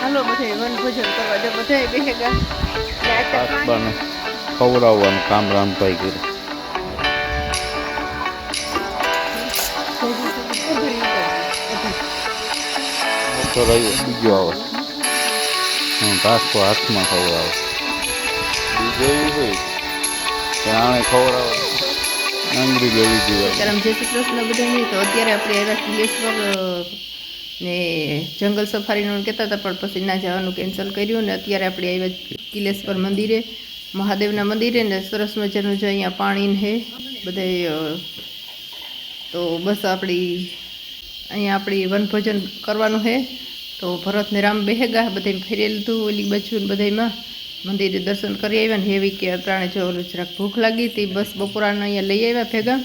હાલો બધે વન ભોજન કરવા જો બધે બેહેગા આસપાને ખવડાવવાનું કામ રામભાઈ કર્યું. તો રહ્યો બીજો આવે ઘાસકો હાથમાં ખવડાવે. બીજો એવું હોય કે આણે ખવડાવે આંગળી લઈ લીધી હોય. જય શ્રી કૃષ્ણ બધાને. તો અત્યારે આપણે એવા કિલેશ્વર ને જંગલ સફારીનું કહેતા હતા પણ પછી ના જવાનું કેન્સલ કર્યું ને અત્યારે આપણે આવ્યા કિલેશ્વર મંદિરે, મહાદેવના મંદિરે ને સરસ મજાનું છે અહીંયા પાણી છે બધે. તો બસ અહીંયા આપણી વનભોજન કરવાનું છે. તો ભરત ને રામ બેહેગા બધે ફેરી લીધું ઓલી બાજુ ને બધામાં મંદિરે દર્શન કરી આવ્યા ને એવી કે અટાણે જો જરાક ભૂખ લાગી હતી. બસ બપોરાને અહીંયા લઈ આવ્યા ભેગા.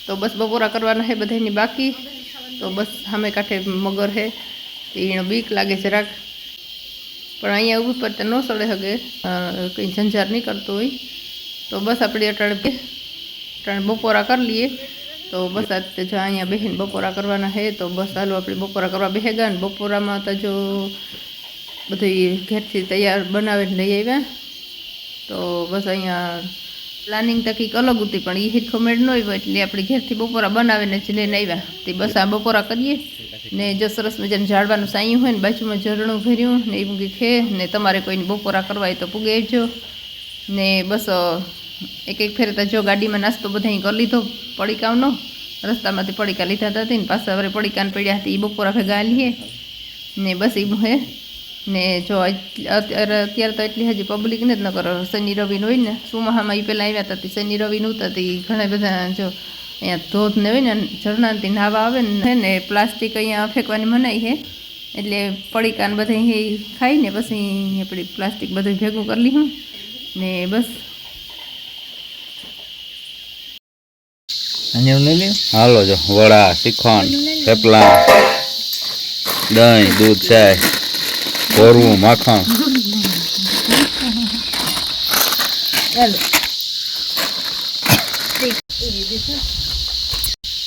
તો બસ બપોરા કરવાના છે બધાની બાકી. તો બસ સામે કાંઠે મગર છે એને બીક લાગે જરાક પણ અહીંયા ઉપર તો ન સડે શકે કંઈ ઝંઝાર નહીં કરતો હોય. તો બસ આપણે અટાણે બપોરા કરી લઈએ. તો બસ આ જો અહીંયા બેસીને બપોરા કરવાના છે. તો બસ હાલો આપણે બપોરા કરવા બેસેગા ને બપોરામાં તો જો બધું ઘેરથી તૈયાર બનાવીને લઈ આવ્યા. તો બસ અહીંયા પ્લાનિંગ તો કંઈક અલગ હતી પણ એ હિરખો મેળ ન હોય એટલે આપણે ઘેરથી બપોરા બનાવીને જ લઈને આવ્યા. તે બસ આ બપોરા કરીએ ને જો સરસ મજાનું ઝાડવાનું સાયું હોય ને બાજુમાં ઝરણું ભર્યું ને એ મૂકી ખે ને તમારે કોઈને બપોરા કરવા હોય તો પૂગે આવજો ને. બસ એક ફેરતા જો ગાડીમાં નાસ્તો બધા કરી લીધો પડીકાઓનો. રસ્તામાંથી પડીકા લીધા હતા ને પાછા હવે પડીકાને પડ્યા હતા એ બપોરા ભેગા લઈએ ને. બસ એવું હે ને જો અત્યારે તો એટલી હજી પબ્લિક ને જ ન કરો. શનિ રવિનું હોય ને સુમાહામાં એ પહેલાં આવ્યા હતા શનિ રવિનું હતા તે ઘણા બધા જો અહીંયા ધોધ ને હોય ને ઝરણાથી નાહવા આવે ને પ્લાસ્ટિક અહીંયા ફેંકવાની મનાઈ છે એટલે પડીકાને બધા ખાઈને પછી આપણે પ્લાસ્ટિક બધું ભેગું કરી લીધું ને. બસ હાલો જો વડા, શ્રીખંડ, થેપલા, દહીં, દૂધ, ચાય, કોરવું, માખણ.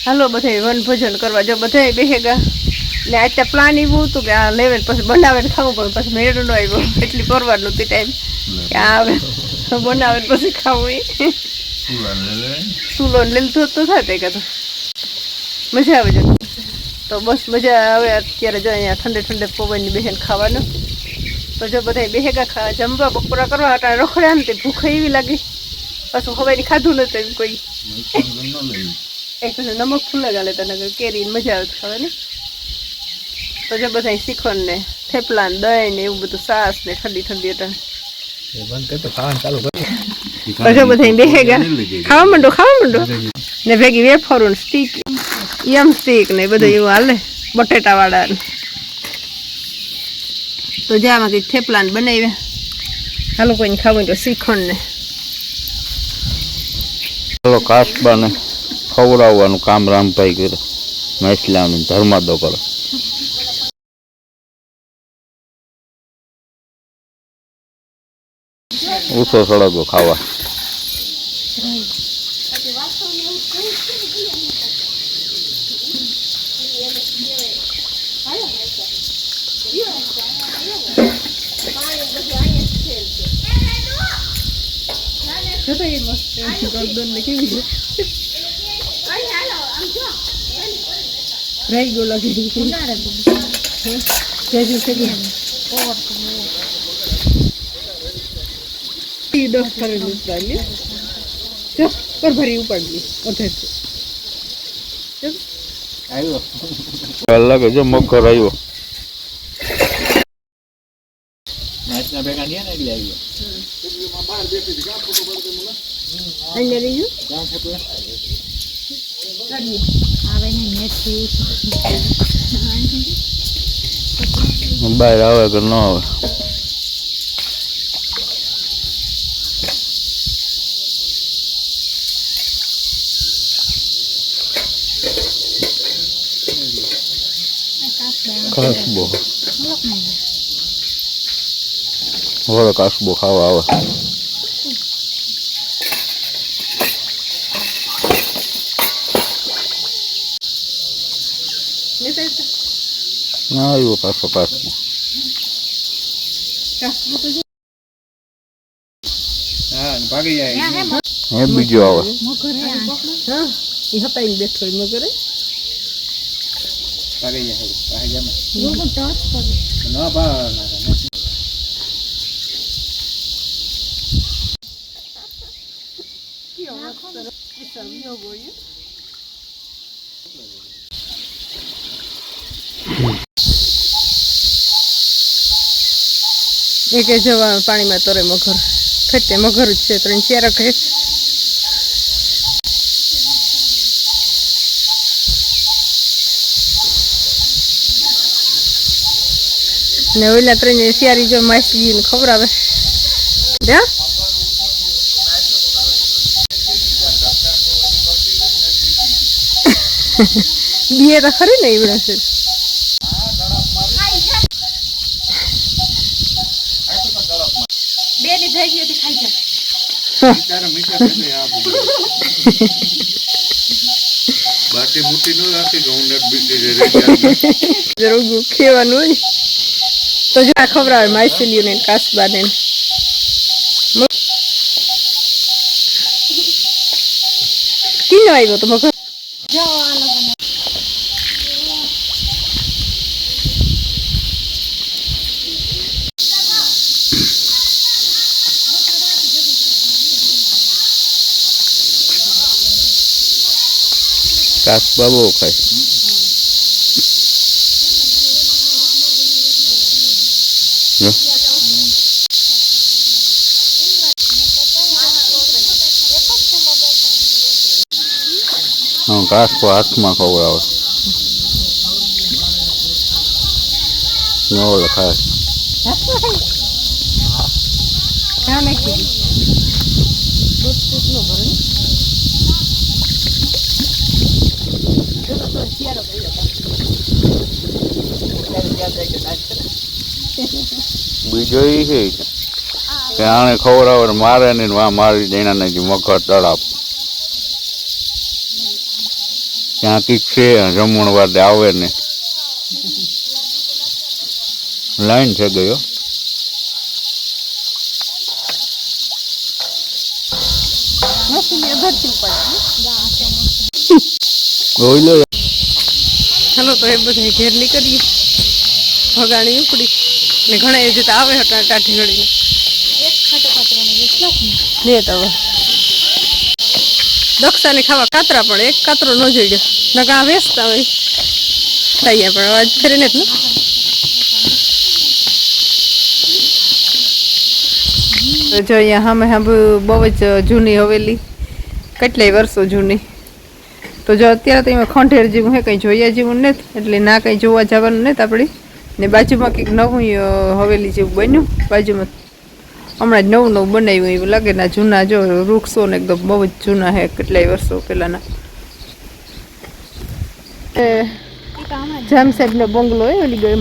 હાલો બધે વન ભોજન કરવા જો બધા બેહેગા ને. અત્યારે પ્લાન એવું હતું કે આ લેવે પછી બનાવે ખાવું પણ પછી મેળ ન આવ્યો એટલી કરવાનું તે ટાઈમ કે આવે બનાવે પછી ખાવું એ ચૂલો ને લીધું તો થાય કાં મજા આવે છે. તો બસ મજા આવે અત્યારે જો અહીંયા ઠંડે ઠંડે પવનની બહેન ખાવાનું. તો જો બધા બેહેગા જમવા બપોરા કરવા હતા રખડ્યા ને તે ભૂખ એવી લાગી પાછું હવાઈની ખાધું નતું એમ કોઈ એક નમક ફૂલે ગાલે તને કેરીને મજા આવે ખાવાની. તો જો બધા શ્રીખંડ ને થેપલા ને દહીં ને એવું બધું સાસ ને ઠંડી ઠંડી હતા. પછી બધા બેહેગા ખાવા માંડો ને ભેગી વેફરું સ્ટીક યમ સ્ટીક ને બધું એવું હાલે બટેટા વાળા. તો જામાં કંઈક થેપલા ને બનાવ્યા. હાલો કોઈને ખાવું તો શ્રીખંડ ને ચાલો કાસબાને ખવડાવવાનું કામ રામભાઈ કર્યું. મહેસલાનું ધર્માદો કરો. ઊંચો સળગો ખાવા. રહી ગયો લાગી ભરી ઉપાડી અલગ જો મગર આવ્યો. બહાર આવે કે ન આવે કાસબો હવે કાસબો ખાવા આવે. ના આવ્યો પાછો કાસબો. હે બીજો આવે હા એ હપાઈને બેઠો હોય મગરે એક જવા પાણીમાં તરે મગર ફેટે મગર જ છે 3-4 રખે ને ઓલા 3 શિયારી જો માસી ને ખબર આવે જા બીએ તો ખરી ને ઈવડે છે બે ની થઈ ગઈ હતી ખાઈ બાકી મોટી ન રાખી કે હું નેટ બીટી જરૂર ખેવાનું હોય તો જો આ ખબર આવે માછલીઓ ને કાસબા ને કિનો આવ્યો તો મગર કાસબા બહુ ખાય હા કાસબો હાથમાં ખવડાવે નવો ખાય બીજો એ છે કે આને ખવડાવે મારે ને વા મારી દેના ને મગર તળાવ ત્યાં કઈક છે જમણ વાદે આવે ને લાઈન છે ગયો હાલો તો એ બધા ઘેર નીકળીએ ભગાણી ઉપડી ને ઘણા એ જતા આવે હતા કાઠી ઘડીને લે તો હવે દક્ષાને ખાવા કાતરા પણ એક કાતરો ન જોઈ ગયો નકા વેચતા હોય થઈ પણ આજ ફેરીને જ ને જો અહીંયા સામે સાંભળ્યું બહુ જ જૂની હવેલી કેટલાય વર્ષો જૂની તો જો અત્યારે તો એમાં ખંડેર જેવું હે કંઈ જોયા જેવું નથી એટલે ના કંઈ જોવા જવાનું નથી આપણી ને બાજુમાં કંઈક નવું હવેલી જેવું બન્યું બાજુમાં હમણાં જ નવું નવું બનાવ્યું એવું લાગે ને જૂના જો વૃક્ષો ને એકદમ બહુ જ જૂના હે કેટલાય વર્ષો પહેલાના જામ સાહેબ નો બંગલો હોય ઓલી ગયો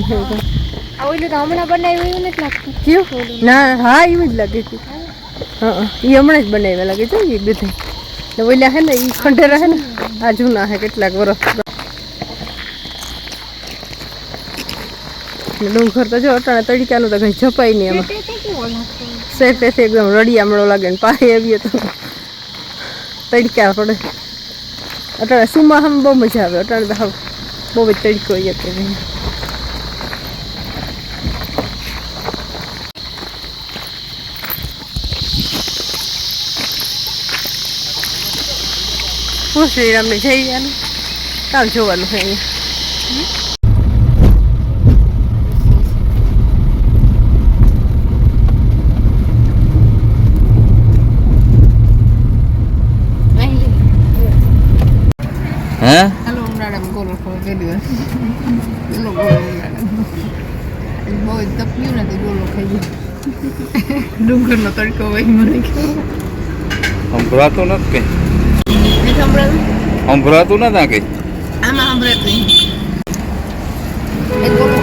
હમણાં બનાવ્યું એવું નથી લાગતું કયું ના હા એવું જ લાગે છે હા એ હમણાં જ બનાવ્યા લાગે છે એ બધા ને ઓલા હે ને એ ખંડેરા હે ને આ જૂના હે કેટલાક વર્ષ ડુંગર તો જો અટાણે તડકાનું તો કઈ જપાય નહીં એમાં સેટેથી એકદમ રડિયામણો લાગે ને પાસે આવીએ તો તડકા પડે અટાણે સુમાહામાં બહુ મજા આવે અટાણે તો બહુ જ તડકો હોય અત્યારે હું શ્રીરામને જઈ ગયા કામ જોવાનું છે અહીંયા હે હાલો ઉનાળામાં ગોલો ખાવા ગયેલી ગોલો ઉનાળામાં બહુ જ તપ્યું નથી ગોલો ખાઈ ડુંગરનો તડકો હોય મને સંભળાતું નથી કઈ સંભળાતું સંભળાતું નથી કઈ આમાં સંભળાતું એક ગોલો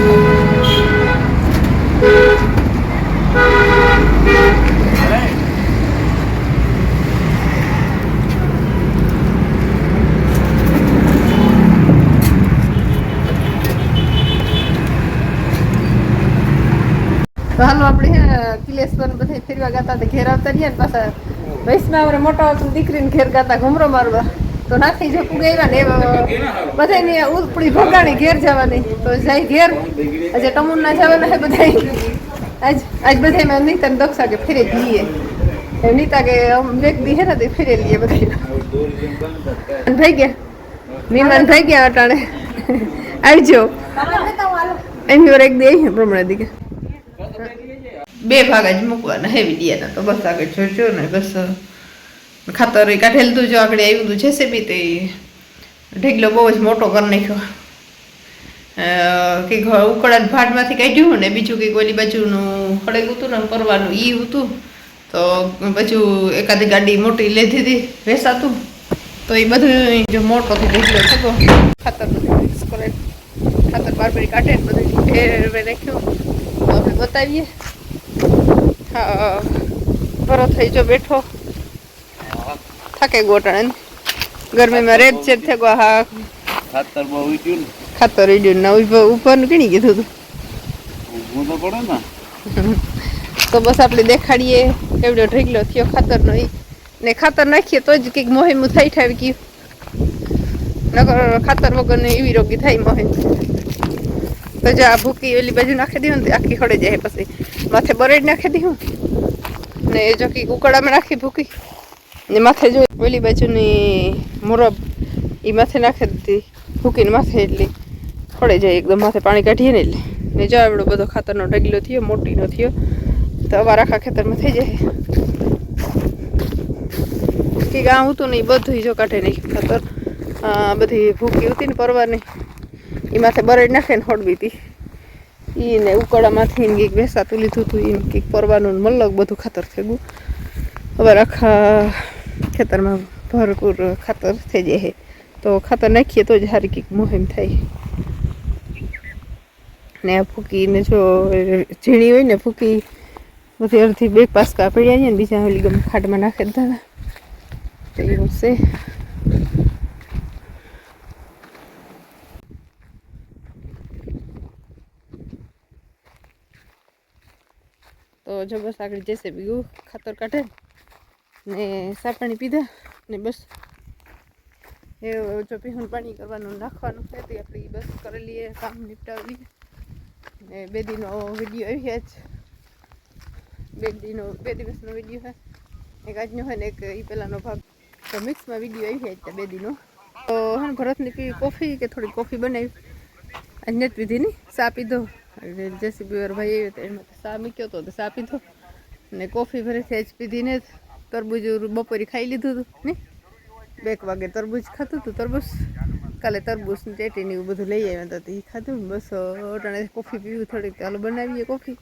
તો હાલો આપણે કિલેશ્વર બધા ફેરવા ગાતા હતા ઘેર આવતા રહ્યા ને પાછા વૈષ્ણવ મોટા દીકરીને ઘેર ગાતા ઘુમરો મારવા તો નાથી જપું ગયા ને બધાને ઉપડી ભગાણી ઘેર જવાની તો જાય ઘેર આજે ટમુન ના જવાના હે બધા આજ બધા મેં નીતા ને દક્ષા કે ફેરે જઈએ એમ નીતા કે વ્યક્તિ હે ને તે ફેરે લઈએ બધા થઈ ગયા મહેમાન થઈ ગયા અટાણે આવજો એમ એક દે પ્રમાણે દીકે 2 ભાગ જ મૂકવાના હે વિડિયાના તો બસ આગળ જોજો ને બસ ખાતર કાઢેલ તું જો આગળ આવ્યું તું છે બી તે ઢીકલો બહુ જ મોટો કરી નાખ્યો કે ઉકળાટ ભાટમાંથી કાઢ્યું ને બીજું કંઈક ઓલી બાજુનું હળેલું હતું ને પરવાનું ઈ હતું તો પાછું એકાદી ગાડી મોટી લીધી હતી વેસાતું તો એ બધું જો મોટોથી ઢીકલો થતો ખાતર બધું મિક્સ કરે ખાતર બારબરી કાઢે ને બધું ઢેર રાખ્યું તો આપણે બતાવીએ હા ભરો થઈ જો બેઠો થાકે ગોટાણે ગરમીમાં રેત ચેત થયો હા ખાતર બહુ ઉડ્યું ને ખાતર ઉડ્યું ના ઉપરનું કીણી કીધું હતું ઊભું તો પડે ને તો બસ આપણે દેખાડીએ કેવડો ઢીકલો થયો ખાતરનો ઈ ને ખાતર નાખીએ તો જ કંઈક મોહિમું થઈ ઠાવી ગયું નકર ખાતર વગરને એવી રોગી થાય મોહિમ તો જો આ ભૂકી ઓલી બાજુ નાખી દઉં ને આખી હળે જાય પછી માથે બરેડ નાખી દઉં ને જો કંઈક ઉકળામાં નાખી ભૂકી ને માથે જો ઓલી બાજુની મુરબ એ માથે નાખી દીધી ભૂકીને માથે એટલે ખડે જાય એકદમ માથે પાણી કાઢીએ ને એટલે ને જો આવડો બધો ખાતરનો ઢગલો થયો મોટીનો થયો તો અવાર આખા ખેતરમાં થઈ જાય કંઈક આ હતું ને એ બધું જો કાઢી નાખ્યું ખાતર બધી ભૂકી હતી ને પરવાની એ માથે બરેડ નાખે ને હળવી હતી એને ઉકળામાંથી કંઈક વેસાતું લીધું હતું એને કંઈક પરવાનું મલક બધું ખાતર થઈ ગયું હવે આખા ખેતરમાં ભરપૂર ખાતર થઈ જાય તો ખાતર નાખીએ તો જ સારી કંઈક મુહિમ થાય ને આ ફૂકીને જો ઝીણી હોય ને ફૂકી બધી અડધી 2 પાસકા પડ્યા છે ને બીજા ઓલી ગમ ખાડમાં નાખી દીધા તો એવું છે તો જો બસ આગળ જશે બીજું ખાતર કાઢે ને સાપાણી પીધા ને બસ એ જો પીહું પાણી કરવાનું નાખવાનું છે તે આપણે બસ કરી લઈએ કામ નિપટાવી ને 2 દિનનો વિડીયો આવી જ 2 દિવસનો વિડીયો છે એક આજનો હોય ને એક એ પહેલાંનો ભાગ તો મિક્સમાં વિડીયો આવી જાય 2 દિનો તો હા ભરતની પીવી કોફી કે થોડી કોફી બનાવી આજ નથી પીધી નહીં ચા પીધો જેસીબી ભાઈ આવ્યો તો એમાં ચા મૂક્યો હતો તો ચા પીધો ને કોફી ફરીથી આજ પીધીને તરબૂજ બપોરે ખાઈ લીધું હતું ને 2 વાગે તરબૂચ ખાતું હતું તરબૂચ કાલે તરબૂચ ને ચેટી ને એવું બધું લઈ આવ્યા હતા એ ખાધું બસ અટાણે કોફી પીવું થોડીક ચાલો બનાવીએ કોફી